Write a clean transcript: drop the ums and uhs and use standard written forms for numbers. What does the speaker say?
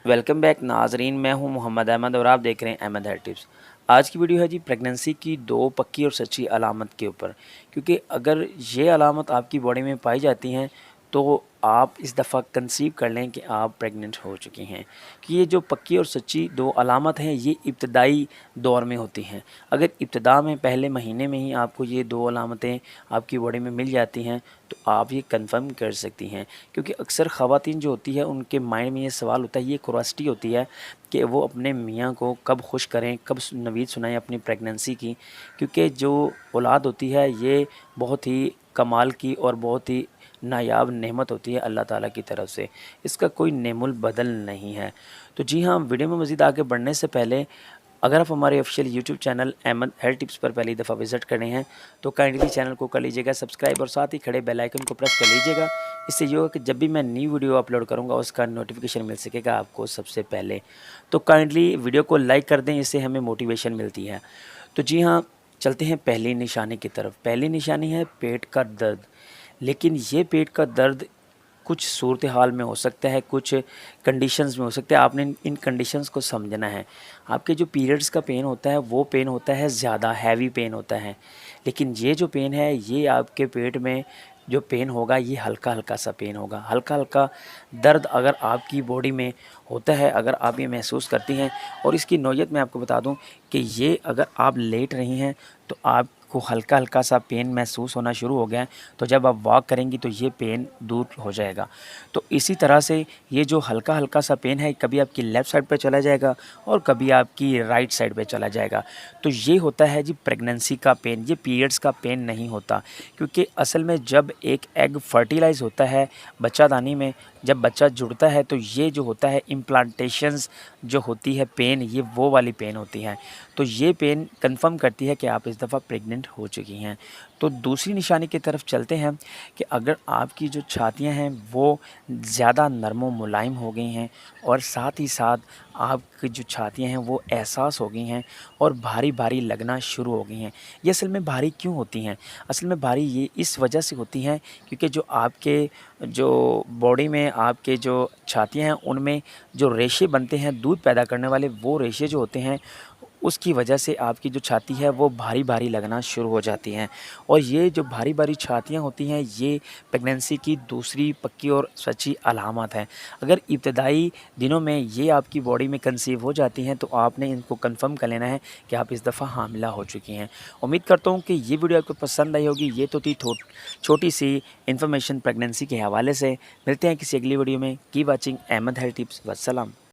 Welcome back नाजरीन, मैं हूं मोहम्मद अहमद और आप देख रहे हैं अहमद हेल्थ टिप्स। आज की वीडियो है जी प्रेगनेंसी की 2 पक्की और सच्ची अलामत के ऊपर। क्योंकि अगर ये अलामत आपकी बॉडी में पाई जाती हैं तो आप इस दफ़ा कंसीव कर लें कि आप प्रेग्नेंट हो चुकी हैं। कि ये जो पक्की और सच्ची 2 अलामत हैं ये इब्तदाई दौर में होती हैं। अगर इब्तदा में पहले महीने में ही आपको ये 2 अलामतें आपकी बॉडी में मिल जाती हैं तो आप ये कंफर्म कर सकती हैं। क्योंकि अक्सर ख़वातीन जो होती है उनके माइंड में ये सवाल होता है, ये क्यूरियोसिटी होती है कि वो अपने मियाँ को कब खुश करें, कब नवीद सुनाएं अपनी प्रेगनेंसी की। क्योंकि जो औलाद होती है ये बहुत ही कमाल की और बहुत ही नायाब नेमत होती है अल्लाह ताला की तरफ से। इसका कोई नेमुल बदल नहीं है। तो जी हाँ, वीडियो में मज़ीद आगे बढ़ने से पहले अगर आप हमारे official YouTube channel Ahmed health tips पर पहली दफ़ा विज़िट कर रहे हैं तो काइंडली चैनल को कर लीजिएगा सब्सक्राइब और साथ ही खड़े बेल आइकन को प्रेस कर लीजिएगा। इससे ये होगा कि जब भी मैं न्यू वीडियो अपलोड करूँगा उसका नोटिफिकेशन मिल सकेगा आपको सबसे पहले। तो काइंडली वीडियो को लाइक कर दें, इससे हमें मोटिवेशन मिलती है। तो जी हाँ, चलते हैं पहली निशानी की तरफ। पहली निशानी है पेट का दर्द। लेकिन ये पेट का दर्द कुछ सूरत हाल में हो सकता है, कुछ कंडीशंस में हो सकता है। आपने इन कंडीशंस को समझना है। आपके जो पीरियड्स का पेन होता है वो पेन होता है ज़्यादा हैवी पेन होता है। लेकिन ये जो पेन है ये आपके पेट में जो पेन होगा ये हल्का हल्का सा पेन होगा। हल्का हल्का दर्द अगर आपकी बॉडी में होता है, अगर आप ये महसूस करती हैं, और इसकी नौयत मैं आपको बता दूं कि ये अगर आप लेट रही हैं तो आपको हल्का हल्का सा पेन महसूस होना शुरू हो गया है, तो जब आप वॉक करेंगी तो ये पेन दूर हो जाएगा। तो इसी तरह से ये जो हल्का हल्का सा पेन है कभी आपकी लेफ़्ट साइड पे चला जाएगा और कभी आपकी राइट साइड पे चला जाएगा। तो ये होता है जी प्रेगनेंसी का पेन, ये पीरियड्स का पेन नहीं होता। क्योंकि असल में जब एक एग फर्टिलाइज़ होता है बच्चादानी में, जब बच्चा जुड़ता है तो ये जो होता है इम्प्लांटेशंस जो होती है पेन, ये वो वाली पेन होती हैं। तो ये पेन कंफर्म करती है कि आप इस दफ़ा प्रेग्नेंट हो चुकी हैं। तो दूसरी निशानी की तरफ चलते हैं कि अगर आपकी जो छातियां हैं वो ज़्यादा नरम व मुलायम हो गई हैं और साथ ही साथ आपकी जो छातियां हैं वो एहसास हो गई हैं और भारी भारी लगना शुरू हो गई हैं। ये असल में भारी क्यों होती हैं? असल में भारी ये इस वजह से होती हैं क्योंकि जो आपके जो बॉडी में आपके जो छातियां हैं उनमें जो रेशे बनते हैं दूध पैदा करने वाले, वो रेशे जो होते हैं उसकी वजह से आपकी जो छाती है वो भारी भारी लगना शुरू हो जाती हैं। और ये जो भारी भारी छातियाँ होती हैं ये प्रेगनेंसी की दूसरी पक्की और सच्ची अलामत है। अगर इब्तदाई दिनों में ये आपकी बॉडी में कंसीव हो जाती हैं तो आपने इनको कंफर्म कर लेना है कि आप इस दफ़ा हामिला हो चुकी हैं। उम्मीद करता हूँ कि ये वीडियो आपको पसंद आई होगी। ये तो थी छोटी सी इन्फॉर्मेशन प्रेगनेंसी के हवाले से। मिलते हैं किसी अगली वीडियो में। की वॉचिंग अहमद हेल्थ टिप्स। वस्सलाम।